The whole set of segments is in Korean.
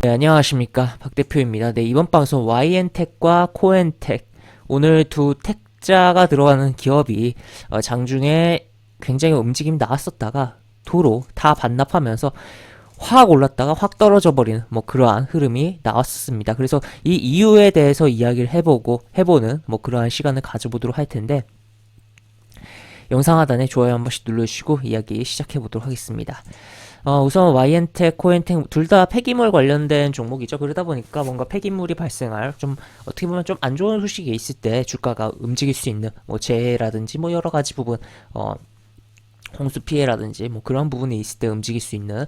네, 안녕하십니까. 박 대표입니다. 네, 이번 방송 YN텍과 코엔텍, 오늘 두 택자가 들어가는 기업이 장중에 굉장히 움직임이 나왔었다가 도로 다 반납하면서 확 올랐다가 확 떨어져 버리는 그러한 흐름이 나왔습니다. 그래서 이 이유에 대해서 이야기를 해보는 그러한 시간을 가져보도록 할 텐데, 영상 하단에 좋아요 한 번씩 눌러주시고 이야기 시작해 보도록 하겠습니다. 우선 YN텍, 코엔텍 둘 다 폐기물 관련된 종목이죠. 그러다 보니까 뭔가 폐기물이 발생할 좀 어떻게 보면 좀 안 좋은 소식이 있을 때 주가가 움직일 수 있는 재해라든지 여러 가지 부분, 홍수 피해라든지 그런 부분이 있을 때 움직일 수 있는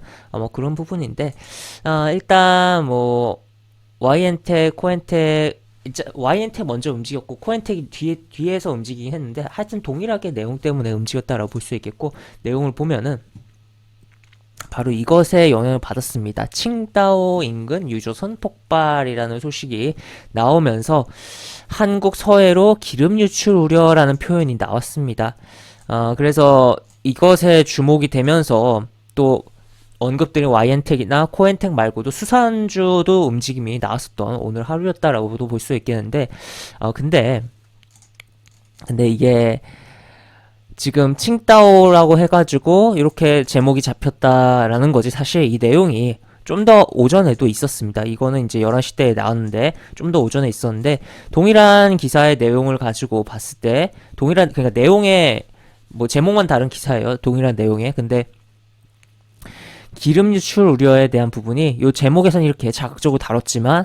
그런 부분인데, 일단 YN텍, 코엔텍, YN텍 먼저 움직였고 코엔텍이 뒤에서 움직이긴 했는데, 하여튼 동일하게 내용 때문에 움직였다라고 볼 수 있겠고, 내용을 보면은 바로 이것에 영향을 받았습니다. 칭다오 인근 유조선 폭발이라는 소식이 나오면서 한국 서해로 기름 유출 우려라는 표현이 나왔습니다. 그래서 이것에 주목이 되면서 또 언급드린 YN텍이나 코엔텍 말고도 수산주도 움직임이 나왔었던 오늘 하루였다라고도 볼 수 있겠는데, 근데 이게 지금 칭따오라고 해가지고 이렇게 제목이 잡혔다라는 거지. 사실 이 내용이 좀 더 오전에도 있었습니다. 이거는 이제 11시 때에 나왔는데 좀 더 오전에 있었는데, 동일한 기사의 내용을 가지고 봤을 때 그러니까 내용의 제목만 다른 기사예요. 동일한 내용에. 근데 기름 유출 우려에 대한 부분이 이 제목에서는 이렇게 자극적으로 다뤘지만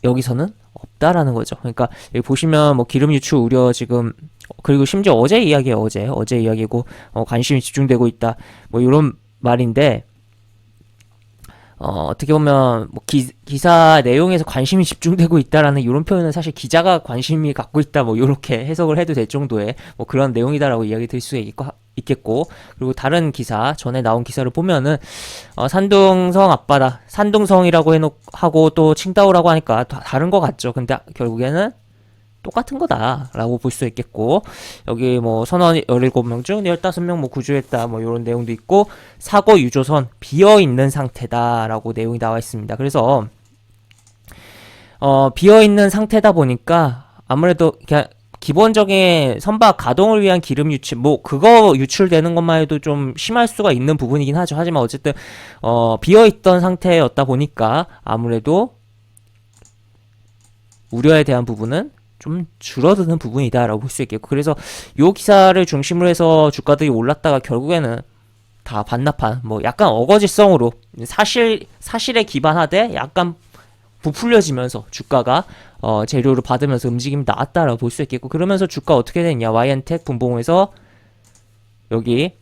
여기서는 없다라는 거죠. 그러니까 여기 보시면 기름 유출 우려 지금, 그리고 심지어 어제 이야기예요. 어제 이야기고, 관심이 집중되고 있다 이런 말인데, 어떻게 보면 기사 내용에서 관심이 집중되고 있다라는 이런 표현은 사실 기자가 관심이 갖고 있다 이렇게 해석을 해도 될 정도의 그런 내용이다라고 이야기 드릴 수 있겠고, 그리고 다른 기사, 전에 나온 기사를 보면은 산둥성 앞바다, 산둥성이라고 하고 또 칭다오라고 하니까 다른 것 같죠. 근데 결국에는 똑같은 거다라고 볼 수 있겠고, 여기 선원 17명 중 15명 구조했다 이런 내용도 있고, 사고 유조선 비어있는 상태다라고 내용이 나와 있습니다. 그래서 비어있는 상태다 보니까 아무래도 그냥 기본적인 선박 가동을 위한 기름 유출, 그거 유출되는 것만 해도 좀 심할 수가 있는 부분이긴 하죠. 하지만 어쨌든 비어있던 상태였다 보니까 아무래도 우려에 대한 부분은 좀 줄어드는 부분이다라고 볼 수 있겠고, 그래서 요 기사를 중심으로 해서 주가들이 올랐다가 결국에는 다 반납한 약간 어거지성으로 사실에 기반하되 약간 부풀려지면서 주가가 재료를 받으면서 움직임이 나왔다라고 볼 수 있겠고, 그러면서 주가 어떻게 됐냐, YN텍 분봉에서 여기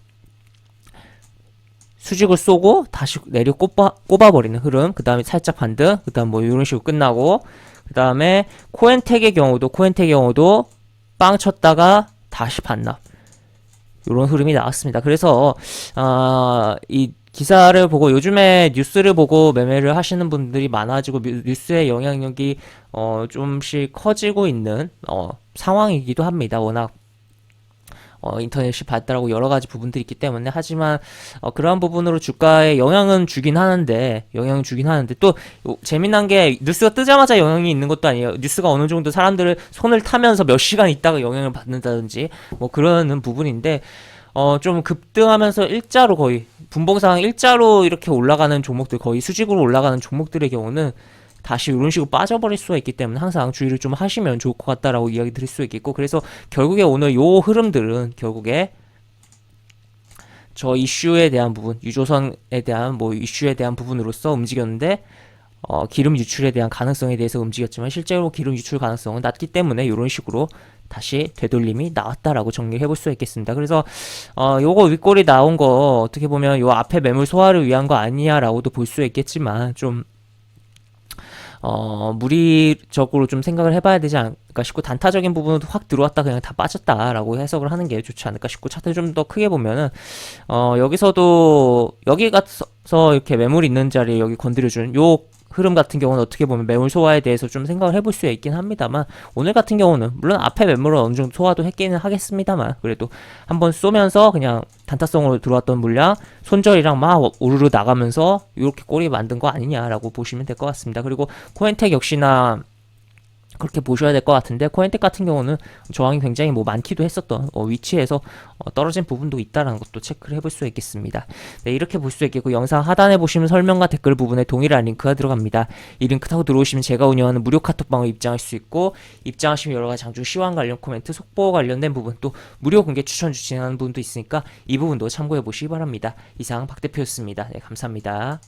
수직을 쏘고 다시 내려 꼽아버리는 흐름, 그 다음에 살짝 반등, 그 다음 이런 식으로 끝나고, 그 다음에 코엔텍의 경우도 빵 쳤다가 다시 반납, 이런 흐름이 나왔습니다. 그래서 이 기사를 보고 요즘에 뉴스를 보고 매매를 하시는 분들이 많아지고 뉴스의 영향력이 좀씩 커지고 있는 상황이기도 합니다. 워낙 인터넷이 발달하고 여러 가지 부분들이 있기 때문에. 하지만 그러한 부분으로 주가에 영향은 주긴 하는데 또 재미난 게, 뉴스가 뜨자마자 영향이 있는 것도 아니에요. 뉴스가 어느 정도 사람들을 손을 타면서 몇 시간 있다가 영향을 받는다든지 그러는 부분인데, 좀 급등하면서 일자로 거의 분봉상 일자로 이렇게 올라가는 종목들, 거의 수직으로 올라가는 종목들의 경우는 다시 이런 식으로 빠져버릴 수가 있기 때문에 항상 주의를 좀 하시면 좋을 것 같다라고 이야기 드릴 수 있겠고, 그래서 결국에 오늘 요 흐름들은 결국에 저 이슈에 대한 부분, 유조선에 대한 이슈에 대한 부분으로서 움직였는데, 기름 유출에 대한 가능성에 대해서 움직였지만 실제로 기름 유출 가능성은 낮기 때문에 이런 식으로 다시 되돌림이 나왔다라고 정리해 볼 수 있겠습니다. 그래서 요거 윗골이 나온 거 어떻게 보면 요 앞에 매물 소화를 위한 거 아니냐라고도 볼 수 있겠지만, 좀 무리적으로 좀 생각을 해봐야 되지 않을까 싶고, 단타적인 부분은 확 들어왔다 그냥 다 빠졌다라고 해석을 하는 게 좋지 않을까 싶고, 차트를 좀 더 크게 보면은 여기서도 여기 가서 이렇게 매물이 있는 자리에 여기 건드려준 요 흐름 같은 경우는 어떻게 보면 매물 소화에 대해서 좀 생각을 해볼 수 있긴 합니다만, 오늘 같은 경우는 물론 앞에 매물을 어느 정도 소화도 했기는 하겠습니다만, 그래도 한번 쏘면서 그냥 단타성으로 들어왔던 물량 손절이랑 막 우르르 나가면서 이렇게 꼬리 만든 거 아니냐라고 보시면 될 것 같습니다. 그리고 코엔텍 역시나 그렇게 보셔야 될 것 같은데, 코엔텍 같은 경우는 저항이 굉장히 뭐 많기도 했었던 위치에서 떨어진 부분도 있다라는 것도 체크를 해볼 수 있겠습니다. 네, 이렇게 볼 수 있겠고, 영상 하단에 보시면 설명과 댓글 부분에 동일한 링크가 들어갑니다. 이 링크 타고 들어오시면 제가 운영하는 무료 카톡방을 입장할 수 있고, 입장하시면 여러가지 장중 시황 관련 코멘트, 속보 관련된 부분, 또 무료 공개 추천 진행하는 부분도 있으니까 이 부분도 참고해 보시기 바랍니다. 이상 박 대표였습니다. 네, 감사합니다.